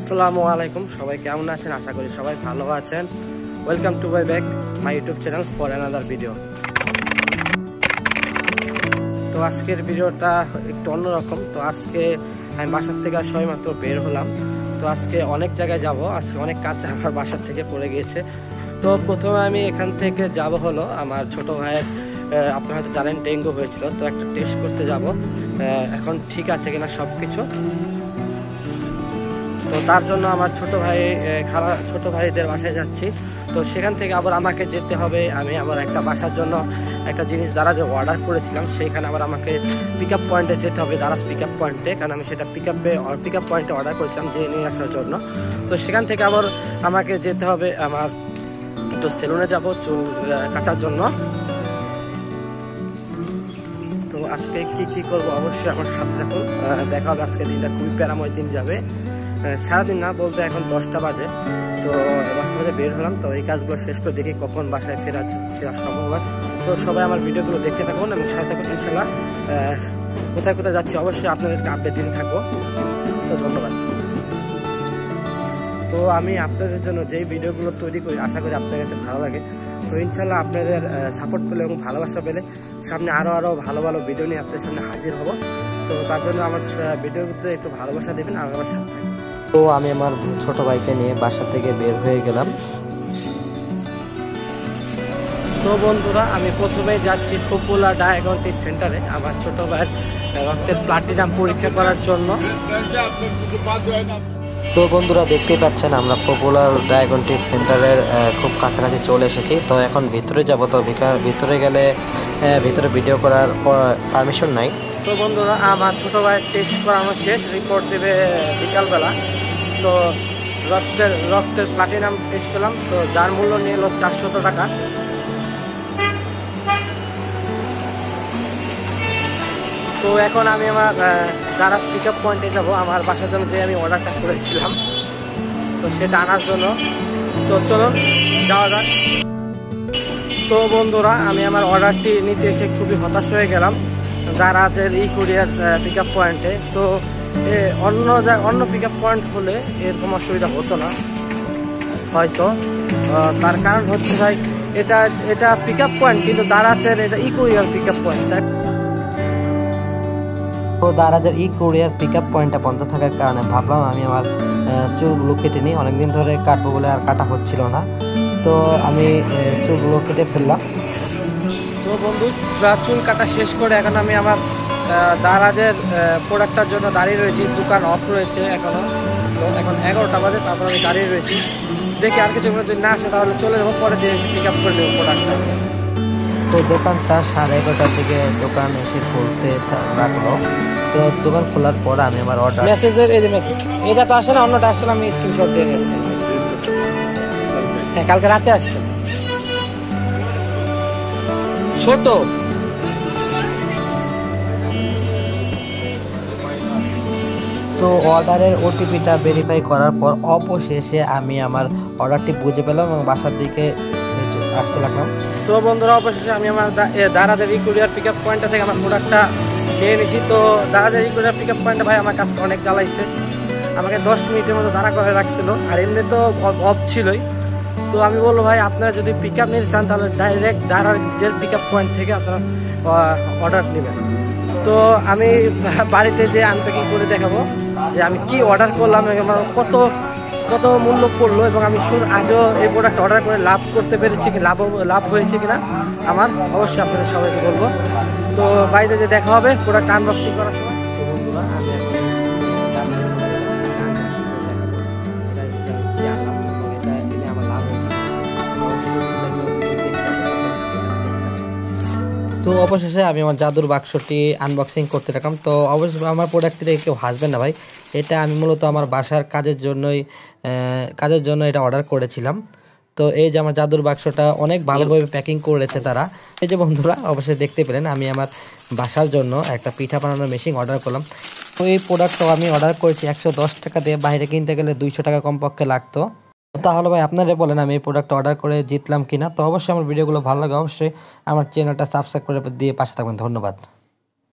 আসসালামু আলাইকুম, সবাই কেমন আছেন? আশা করি সবাই ভালো আছেন। Welcome to my YouTube channel for another video. তো আজকের ভিডিওটা একটু অন্যরকম। তো আজকে আমি বাসার থেকে সবেমাত্র বের হলাম। তো আজকে অনেক জায়গায় যাব, আজকে অনেক কাজ আমার বাসার থেকে পড়ে গিয়েছে। তো প্রথমে আমি এখান থেকে যাব হলো আমার ছোট ভাইয়ের, আপনারা হয়তো জানেন ডেঙ্গু হয়েছিল, তো একটা টেস্ট করতে যাব এখন ঠিক আছে কিনা সব কিছু। তো তার জন্য আমার ছোট ভাইদের বাসায় যাচ্ছি। তো সেখান থেকে আবার আমাকে যেতে হবে, আমি আবার একটা বাসার জন্য একটা জিনিস দ্বারা যে অর্ডার করেছিলাম সেইখানে আবার আমাকে পিক আপ পয়েন্টে যেতে হবে, দ্বারা পিক আপ পয়েন্টে, কারণ আমি সেটা পিক আপ পয়েন্টে অর্ডার করেছিলাম যে নিয়ে আসার জন্য। তো সেখান থেকে আবার আমাকে যেতে হবে আমার তো সেলুনে যাব চুল কাটার জন্য। তো আজকে কি করব অবশ্যই আমার সাথে থাকুন, দেখা হবে। আজকে দিনটা খুবই প্যারাময় দিন যাবে, সারাদিন না বলতে এখন 10টা বাজে। তো 10টা বাজে বের হলাম, তো এই কাজগুলো শেষ করে দেখি কখন বাসায় ফেরা সম্ভব হয়। তো সবাই আমার ভিডিওগুলো দেখতে থাকুন এবং সাথে থাকুন। ইনশাল্লাহ কোথায় কোথায় যাচ্ছি অবশ্যই আপনাদেরকে আপডেট দিতে থাকবো। তো ধন্যবাদ। তো আমি আপনাদের জন্য যেই ভিডিওগুলো তৈরি করি আশা করি আপনাদের কাছে ভালো লাগে। তো ইনশাল্লাহ আপনাদের সাপোর্ট পেলে এবং ভালোবাসা পেলে সামনে আরও ভালো ভালো ভিডিও নিয়ে আপনাদের সামনে হাজির হব। তো তার জন্য আমার ভিডিওতে একটু ভালোবাসা দেবেন আর আমার সাথে। তো আমি আমার ছোট ভাইকে নিয়ে বাসা থেকে বের হয়ে গেলাম। তো বন্ধুরা, আমি প্রথমে যাচ্ছি পপুলার ডায়াগনস্টিক সেন্টারে আমার ছোট ভাইয়ের রক্তের প্লাটিনাম পরীক্ষা করার জন্য। তো বন্ধুরা দেখতেই পাচ্ছেন আমরা পপুলার ডায়াগনস্টিক সেন্টারের খুব কাছাকাছি চলে এসেছি। তো এখন ভিতরে যাব। তো ভিতরে গেলে ভিতরে ভিডিও করার পারমিশন নাই। তো বন্ধুরা, আমার ছোট ভাইয়ের টেস্ট করানো শেষ, রিপোর্ট দেবে বিকালবেলা। তো রক্তের প্লাটিনাম টেস্ট পেলাম, তো যার মূল্য নিয়ে এলো 400 টাকা। তো এখন আমি আমার যারা পিক আপ পয়েন্টে যাবো আমার বাসার জন্য যে আমি অর্ডারটা করেছিলাম, তো সেটা আনার জন্য। তো চলুন যাওয়া যাক। তো বন্ধুরা, আমি আমার অর্ডারটি নিতে এসে খুবই হতাশ হয়ে গেলাম দারাজের কুরিয়ার পিক আপ পয়েন্টে। তো অন্য পিক আপ পয়েন্ট হলে এরকম অসুবিধা হতো না হয়তো। তার কারণ হচ্ছে ভাই এটা পিক আপ পয়েন্ট, কিন্তু দারাজের এটা কুরিয়ার পিক আপ পয়েন্ট। তো দারাজের কুরিয়ার পিক আপ পয়েন্টটা বন্ধ থাকার কারণে ভাবলাম আমি আমার চুলগুলো কেটে নিই। অনেকদিন ধরে কাটবো বলে আর কাটা হচ্ছিল না, তো আমি চুলগুলো কেটে ফেললাম। তো বন্ধু, চুল কাটা শেষ করে এখন আমি আমার দারাজের প্রোডাক্টটার জন্য দাঁড়িয়ে রয়েছি। দোকান অফ রয়েছে এখনো, তো এখন 11টা বাজে, তারপর আমি দাঁড়িয়ে রয়েছি। দেখি আর কিছু যদি না আসে তাহলে চলে যাবো, পরে দিয়ে পিক আপ করে দেবো প্রোডাক্টটা। তো দোকানটা 11:30টার দিকে দোকান এসে খুলতে রাখলো। তো দোকান খোলার পর আমি আমার অর্ডার মেসেজের এই যে মেসেজ, এটা তো আসে না, অন্যটা আসলে আমি স্ক্রিনশট দিয়ে নিয়েছি। হ্যাঁ, কালকে রাতে আসছে ছোট। তো অর্ডারের ওটিপিটা ভেরিফাই করার পর অবশেষে আমি আমার অর্ডারটি বুঝে পেলাম এবং বাসার দিকে আসতে লাগলাম। তো বন্ধুরা, অবশেষে আমি আমার দারাজের কুরিয়ার পিক আপ পয়েন্টটা থেকে আমার প্রোডাক্টটা নিয়ে নিয়েছি। তো দারাজের কুরিয়ার পিক আপ পয়েন্টটা ভাই আমার কাছে অনেক জ্বালাইছে, আমাকে 10 মিনিটের মতো দাঁড়া করে রাখছিল, আর এমনি তো অফ ছিলই। তো আমি বলবো ভাই, আপনারা যদি পিক আপ নিতে চান তাহলে ডাইরেক্ট দারাজের পিক আপ পয়েন্ট থেকে আপনারা অর্ডার নেবেন। তো আমি বাড়িতে যে আনপ্যাকিং করে দেখাবো যে আমি কি অর্ডার করলাম, কত মূল্য পড়লো, এবং আমি আজও এই প্রোডাক্ট অর্ডার করে লাভ করতে পেরেছি কি লাভ হয়েছে কিনা আমার অবশ্যই আপনাদের সবাইকে বলবো। তো বাড়িতে যে দেখা হবে প্রোডাক্ট আনবক্সিং করার সময়। তো বন্ধুরা, আমি তো অবশেষে আমি আমার জাদুর বাক্সটি আনবক্সিং করতে থাকলাম। তো অবশ্যই আমার প্রোডাক্টটি দেখে কেউ হাসবেন না ভাই, এটা আমি মূলত আমার বাসার কাজের জন্য এটা অর্ডার করেছিলাম। তো এই যে আমার জাদুর বাক্সটা অনেক ভালোভাবে প্যাকিং করেছে তারা। এই যে বন্ধুরা, অবশ্যই দেখতে পেলেন আমি আমার বাসার জন্য একটা পিঠা বানানোর মেশিন অর্ডার করলাম। তো এই প্রোডাক্টটাও আমি অর্ডার করেছি 110 টাকা দিয়ে, বাইরে কিনতে গেলে 200 টাকা কমপক্ষে লাগতো। তাহলে ভাই আপনারা বলেন আমি এই প্রোডাক্টটা অর্ডার করে জিতলাম কিনা। তো অবশ্যই আমার ভিডিওগুলো ভালো লাগে অবশ্যই আমার চ্যানেলটা সাবস্ক্রাইব করে দিয়ে পাশে থাকবেন। ধন্যবাদ।